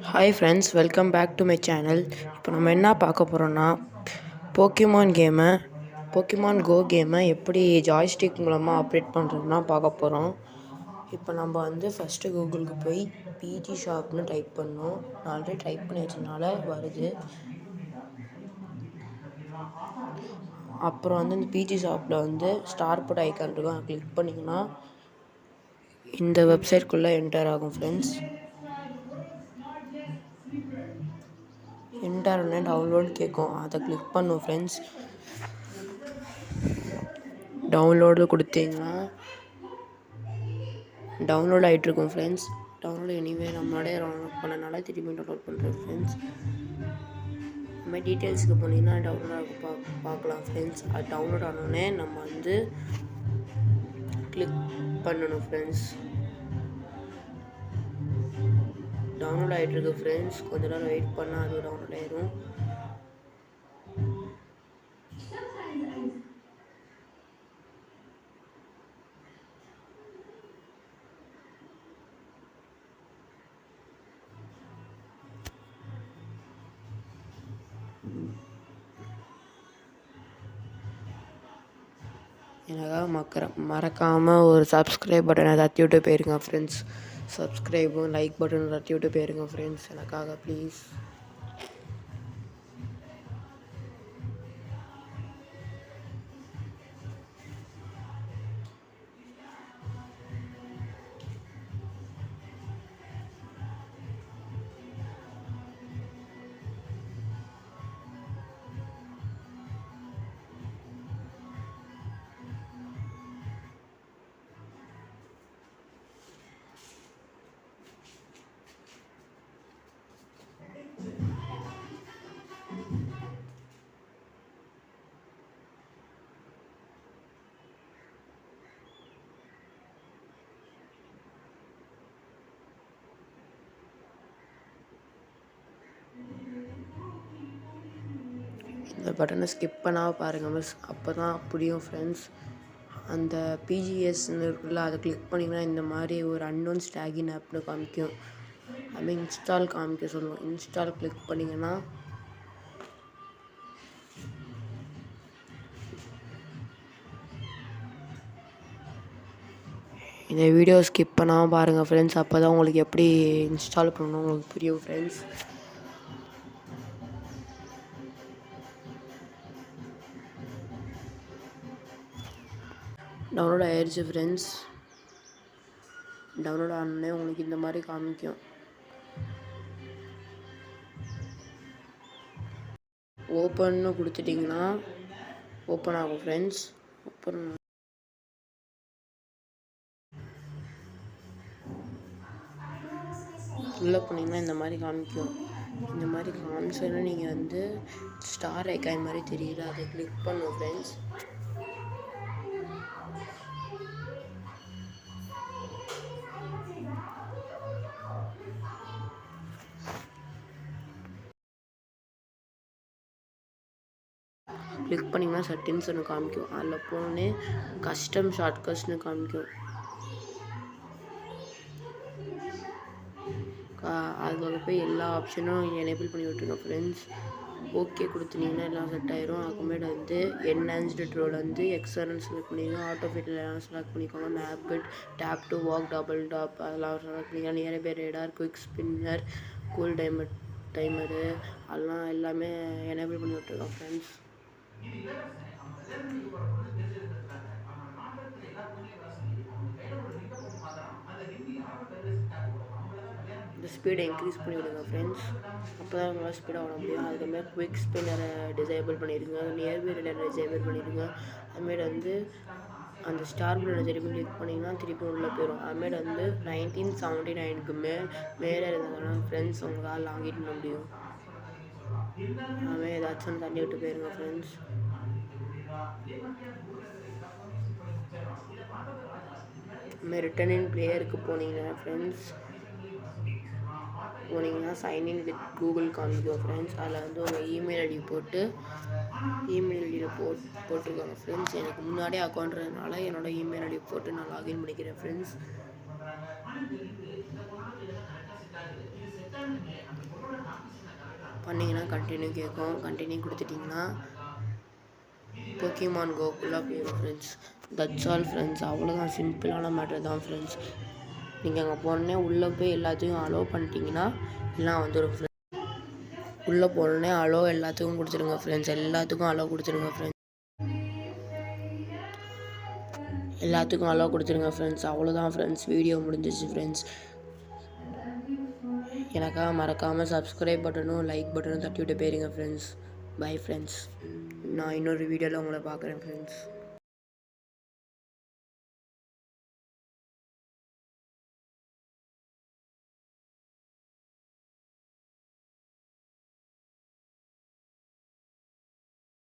Hi friends, welcome back to my channel. இப்போ நம்ம என்ன பார்க்க போகிறோன்னா, போக்கிமான் கோ கேமை எப்படி ஜாய்ஸ்டிக் மூலமாக ஆப்ரேட் பண்ணுறதுனா பார்க்க போகிறோம். இப்போ நம்ம ஃபஸ்ட்டு கூகுளுக்கு போய் பிஜி ஷாப்னு டைப் பண்ணோம். நான் ஆல்ரெடி டைப் பண்ணி வச்சதுனால வருது. அப்புறம் இந்த பிஜி ஷாப்பில் ஸ்டார் போட் ஐக்கான் இருக்கும், அதை கிளிக் பண்ணிங்கன்னா இந்த வெப்சைட்குள்ளே என்டர் ஆகும் ஃப்ரெண்ட்ஸ். இன்டர்நெட் டவுன்லோட் கேட்கும், அதை கிளிக் பண்ணும் ஃப்ரெண்ட்ஸ். டவுன்லோடு கொடுத்தீங்கன்னா டவுன்லோட் ஆகிட்ருக்கும் ஃப்ரெண்ட்ஸ். டவுன்லோட் எனிவே நம்மளோட டவுன்லோட் பண்ணனால திரும்பி டவுன்லோட் பண்ணுறேன் ஃப்ரெண்ட்ஸ். இந்த மாதிரி டீட்டெயில்ஸுக்கு போனீங்கன்னா டவுன்லோட் ஆகும் பார்க்கலாம் ஃப்ரெண்ட்ஸ். அது டவுன்லோட் ஆனோடனே நம்ம கிளிக் பண்ணணும் ஃப்ரெண்ட்ஸ். Download ஆகிட்ருக்கு friends. கொஞ்ச நேரம் வெயிட் பண்ணால் அது டவுன்லோட் ஆயிடும். எனக்காக மறக்காமல் ஒரு சப்ஸ்கிரைப் பட்டனை தட்டி விட்டு போயிருங்க ஃப்ரெண்ட்ஸ். சப்ஸ்கிரைபும் லைக் பட்டனும் தட்டி விட்டு போயிருங்க ஃப்ரெண்ட்ஸ், எனக்காக ப்ளீஸ். இந்த பட்டனை ஸ்கிப் பண்ணாமல் பாருங்கள் மிஸ், அப்போ தான் புரியும் ஃப்ரெண்ட்ஸ். அந்த பிஜிஎஸ்ன்னு இருக்குல்ல, அதை கிளிக் பண்ணிங்கன்னா இந்த மாதிரி ஒரு அன்னோன் ஸ்டாகின் ஆப்னு காமிக்கும். அதுமாதிரி இன்ஸ்டால் காமிக்க சொல்லுவோம். இன்ஸ்டால் கிளிக் பண்ணிங்கன்னா இந்த வீடியோ ஸ்கிப் பண்ணாமல் பாருங்கள் ஃப்ரெண்ட்ஸ். அப்போ தான் உங்களுக்கு எப்படி இன்ஸ்டால் பண்ணணும் உங்களுக்கு புரியும் ஃப்ரெண்ட்ஸ். டவுன்லோட் ஆயிடுச்சு ஃப்ரெண்ட்ஸ். டவுன்லோட் ஆனோடனே உங்களுக்கு இந்த மாதிரி காமிக்கும். ஓப்பன்னு கொடுத்துட்டிங்கன்னா ஓப்பன் ஆகும் ஃப்ரெண்ட்ஸ். ஓப்பன் உள்ளே போனீங்கன்னா இந்த மாதிரி காமிக்கும். இந்த மாதிரி காமிச்சோன்னா நீங்கள் ஸ்டார் ஐக்கான் மாதிரி தெரியல, அதை கிளிக் பண்ணுவோம் ஃப்ரெண்ட்ஸ். கிளிக் பண்ணிங்கன்னா செட்டிங்ஸ்னு காமிக்கும். அதில் போனோடனே கஸ்டம் ஷார்ட்கட்ஸ்னு காமிக்கும். அதில் போய் எல்லா ஆப்ஷனும் எனேபிள் பண்ணி விட்டுருங்க ஃப்ரெண்ட்ஸ். ஓகே கொடுத்துனீங்கன்னா எல்லாம் செட் ஆயிரும். அதுக்கப்புறமேட்டு என்ஹான்ஸ்டு ட்ரோல் எக்ஸ்டர்னல் செலக்ட் பண்ணிங்கன்னா ஆட்டோஃபிட்டில் எல்லாம் செலக்ட் பண்ணிக்கோங்க. Map it, tap to walk, double tap அதெல்லாம் செலக்ட் பண்ணிக்கலாம். Nearby radar, quick spinner, cool timer அதெல்லாம் எல்லாமே எனேபிள் பண்ணி விட்டுருக்கோம் ஃப்ரெண்ட்ஸ். இந்த ஸ்பீடை இன்க்ரீஸ் பண்ணி விடுங்க ஃப்ரெண்ட்ஸ். அப்போ தான் நல்லா ஸ்பீடாக ஓட முடியும். அதுக்கப்புறமே குவிக் ஸ்பின்னரை டிசேபிள் பண்ணிடுங்க. நியர்பை ரேடார் டிசேபிள் பண்ணிடுங்க. அதுமாரி அந்த ஸ்டார் பிளோட திருப்பி கிளிக் பண்ணிங்கன்னா திருப்பி உள்ளே போயிடும். அதுமாரி 1979க்கு மேலே இருந்ததுனா ஃப்ரெண்ட்ஸ் உங்களால் லாகின் பண்ண முடியும். அதுமாதிரி ஏதாச்சும் தண்ணி விட்டு போயிருங்க ஃப்ரெண்ட்ஸ். அதுமாதிரி ரிட்டன் இன் பிளேயருக்கு போனீங்கன்னா ஃப்ரெண்ட்ஸ் சைன்இன் வித் கூகுள் காமிக்கும் ஃப்ரெண்ட்ஸ். அதில் உங்கள் இமெயில் ஐடி போட்டு இமெயில் ஐடியில் போட்டிருக்காங்க ஃப்ரெண்ட்ஸ். எனக்கு முன்னாடியே அக்கௌண்ட்றதுனால என்னோடய இமெயில் ஐடி போட்டு நான் லாகின் பண்ணிக்கிறேன் ஃப்ரெண்ட்ஸ். பண்ணிங்கன்னா கண்டினியூ கேட்கும். கண்டினியூ கொடுத்துட்டிங்கன்னா போக்கிமான் கோக்குள்ளே போயிடும் ஃப்ரெண்ட்ஸ். That's all friends. அவ்வளோதான், சிம்பிளான மேட்டர் தான் ஃப்ரெண்ட்ஸ். நீங்கள் அங்கே போனோடனே உள்ளே போய் எல்லாத்தையும் அலோவ் பண்ணிட்டீங்கன்னா எல்லாம் வந்துடும் ஃப்ரெண்ட்ஸ். உள்ளே போனோடனே அலோவ் எல்லாத்துக்கும் கொடுத்துருங்க ஃப்ரெண்ட்ஸ். எல்லாத்துக்கும் அலோவ் கொடுத்துருங்க ஃப்ரெண்ட்ஸ். எல்லாத்துக்கும் அலோவ் கொடுத்துருங்க ஃப்ரெண்ட்ஸ். அவ்வளோதான் ஃப்ரெண்ட்ஸ், வீடியோ முடிஞ்சிச்சு ஃப்ரெண்ட்ஸ். எனக்காக மறக்காமல் சப்ஸ்கிரைப் பட்டனும் லைக் பட்டனும் தட்டி விட்டு போயிருங்க ஃப்ரெண்ட்ஸ். Bye friends. நான் இன்னொரு வீடியோவில் உங்களை பார்க்குறேன் ஃப்ரெண்ட்ஸ்.